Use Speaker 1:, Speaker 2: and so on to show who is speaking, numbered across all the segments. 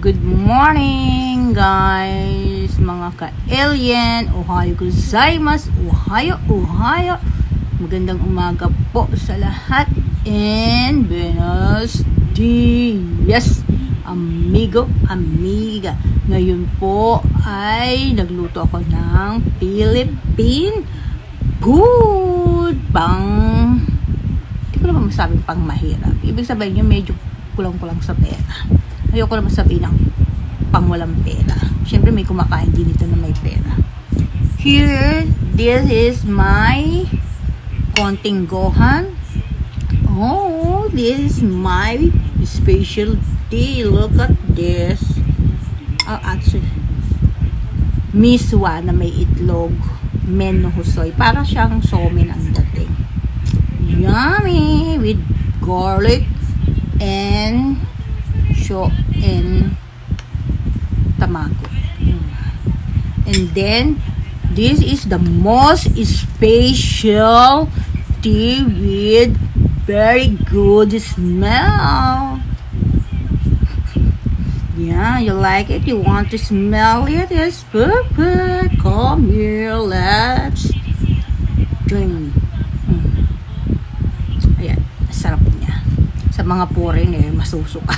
Speaker 1: Good morning, guys, mga ka-alien. Ohayo gozaimasu. Ohayo. Magandang umaga po sa lahat. And buenos dias, amigo, amiga. Ngayon po ay nagluto ako ng Philippine food. Hindi ko naman masabing pang mahirap. Ibig sabihin nyo, medyo kulang-kulang sa pera. Ayoko naman sabihin ng pang walang pera. Siyempre may kumakain din ito na may pera. Here, this is my konting gohan. Oh, this is my specialty. Look at this. Oh, actually, miswa na may itlog. Men husoy. Para siyang somen ang dating. Yummy! With garlic and tamago. And then this is the most special tea with very good smell. Yeah, you like it? You want to smell it? It's perfect. Come here, let's drink. Ayan, sarap niya. Sa mga foreigner, masusuka.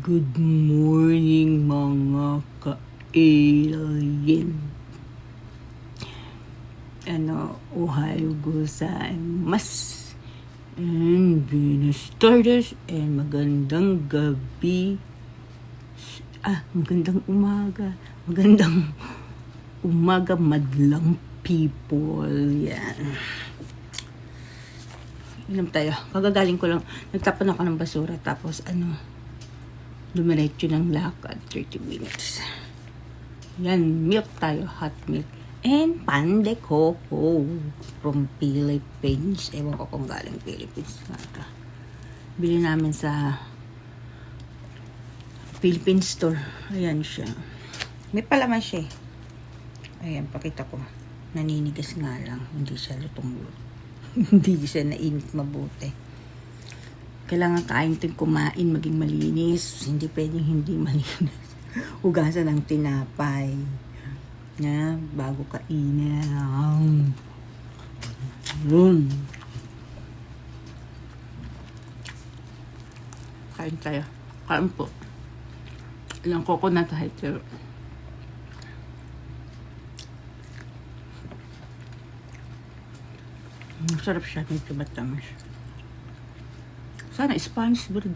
Speaker 1: Good morning, mga ka-alien. Ohayo gozaimasu. And buenos tardes. And magandang gabi. Magandang umaga. Magandang umaga, madlang people. Yan. Inom tayo. Kagagaling ko lang. Nagtapan ako ng basura. Tapos dumiretso ng lakad, 30 minutes. Yan, milk tayo, hot milk. And pan de coco from Philippines. Ewan ko kung galing Philippines. Bili namin sa Philippine store. Ayan siya. May palaman siya eh. Ayan, pakita ko. Naninigas nga lang. Hindi siya lutong-lutong. Hindi siya nainit mabuti. Kailangan kain din kumain, maging malinis. Hindi pwedeng hindi malinis. Hugasan ng tinapay. Na, bago kainin. Kain tayo. Kain po. Ilang coconut hiker. Masarap siya. Medyo matamis. Sana Spanish bread.